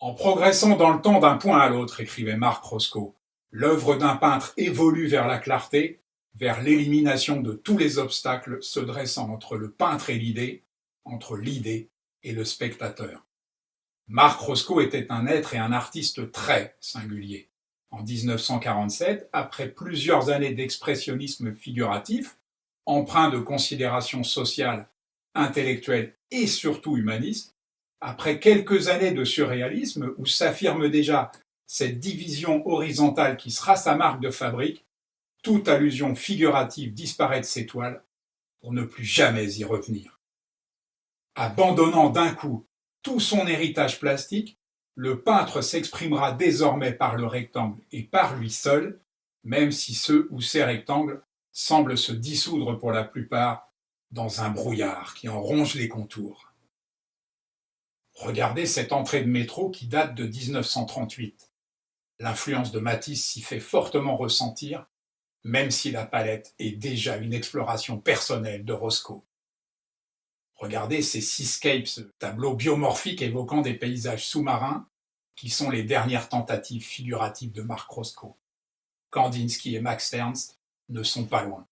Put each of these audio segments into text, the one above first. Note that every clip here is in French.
En progressant dans le temps d'un point à l'autre, écrivait Marc Roscoe, l'œuvre d'un peintre évolue vers la clarté, vers l'élimination de tous les obstacles se dressant entre le peintre et l'idée, entre l'idée et le spectateur. Marc Roscoe était un être et un artiste très singulier. En 1947, après plusieurs années d'expressionnisme figuratif, empreint de considérations sociales, intellectuelles et surtout humanistes, après quelques années de surréalisme où s'affirme déjà cette division horizontale qui sera sa marque de fabrique, toute allusion figurative disparaît de ses toiles pour ne plus jamais y revenir. Abandonnant d'un coup tout son héritage plastique, le peintre s'exprimera désormais par le rectangle et par lui seul, même si ce ou ces rectangles semblent se dissoudre pour la plupart dans un brouillard qui en ronge les contours. Regardez cette entrée de métro qui date de 1938. L'influence de Matisse s'y fait fortement ressentir, même si la palette est déjà une exploration personnelle de Roscoe. Regardez ces seascapes, tableaux biomorphiques évoquant des paysages sous-marins, qui sont les dernières tentatives figuratives de Marc Roscoe. Kandinsky et Max Ernst ne sont pas loin.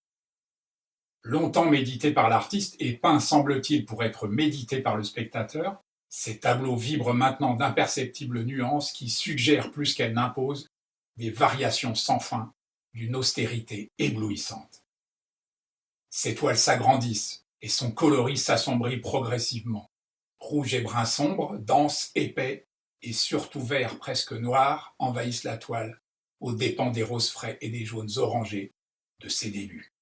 Longtemps médités par l'artiste et peints, semble-t-il, pour être médités par le spectateur, ces tableaux vibrent maintenant d'imperceptibles nuances qui suggèrent plus qu'elles n'imposent des variations sans fin d'une austérité éblouissante. Ces toiles s'agrandissent et son coloris s'assombrit progressivement. Rouge et brun sombre, dense, épais et surtout vert presque noir envahissent la toile aux dépens des roses frais et des jaunes orangés de ses débuts.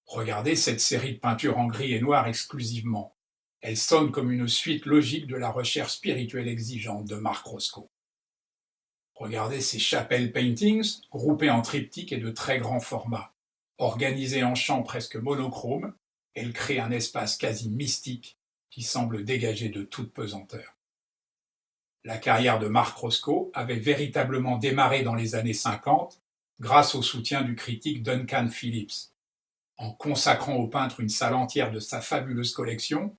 Regardez cette série de peintures en gris et noir exclusivement. Elle sonne comme une suite logique de la recherche spirituelle exigeante de Marc Roscoe. Regardez ces chapelle paintings, groupés en triptyques et de très grands formats. Organisés en champs presque monochromes, elles créent un espace quasi mystique qui semble dégagé de toute pesanteur. La carrière de Marc Roscoe avait véritablement démarré dans les années 50 grâce au soutien du critique Duncan Phillips. En consacrant au peintre une salle entière de sa fabuleuse collection,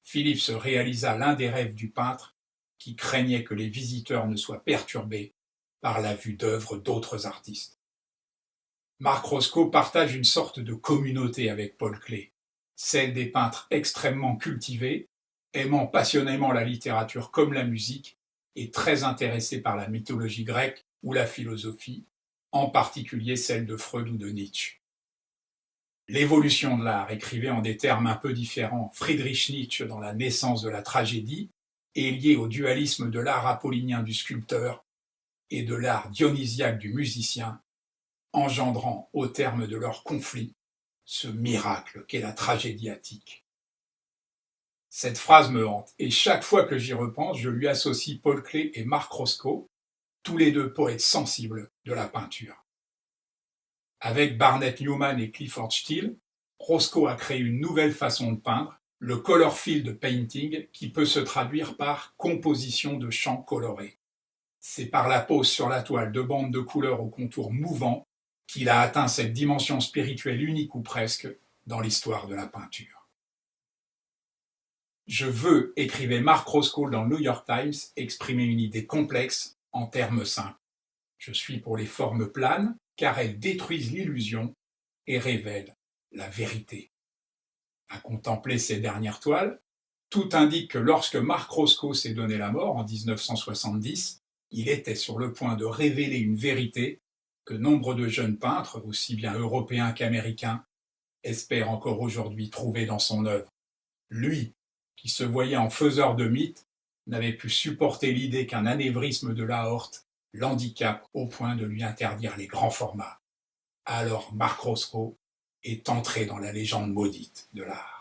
Phillips réalisa l'un des rêves du peintre qui craignait que les visiteurs ne soient perturbés par la vue d'œuvres d'autres artistes. Marc Roscoe partage une sorte de communauté avec Paul Klee, celle des peintres extrêmement cultivés, aimant passionnément la littérature comme la musique et très intéressés par la mythologie grecque ou la philosophie, en particulier celle de Freud ou de Nietzsche. L'évolution de l'art, écrivait en des termes un peu différents Friedrich Nietzsche dans La naissance de la tragédie, est liée au dualisme de l'art apollinien du sculpteur et de l'art dionysiaque du musicien, engendrant au terme de leur conflit ce miracle qu'est la tragédie attique. Cette phrase me hante, et chaque fois que j'y repense, je lui associe Paul Klee et Marc Roscoe, tous les deux poètes sensibles de la peinture. Avec Barnett Newman et Clifford Still, Roscoe a créé une nouvelle façon de peindre, le color field painting, qui peut se traduire par composition de champs colorés. C'est par la pose sur la toile de bandes de couleurs aux contours mouvants qu'il a atteint cette dimension spirituelle unique ou presque dans l'histoire de la peinture. Je veux, écrivait Marc Roscoe dans le New York Times, exprimer une idée complexe en termes simples. Je suis pour les formes planes, car elles détruisent l'illusion et révèlent la vérité. À contempler ces dernières toiles, tout indique que lorsque Marc Roscoe s'est donné la mort en 1970, il était sur le point de révéler une vérité que nombre de jeunes peintres, aussi bien européens qu'américains, espèrent encore aujourd'hui trouver dans son œuvre. Lui, qui se voyait en faiseur de mythes, n'avait pu supporter l'idée qu'un anévrisme de l'aorte l'handicape au point de lui interdire les grands formats. Alors Marc Roscoe est entré dans la légende maudite de l'art.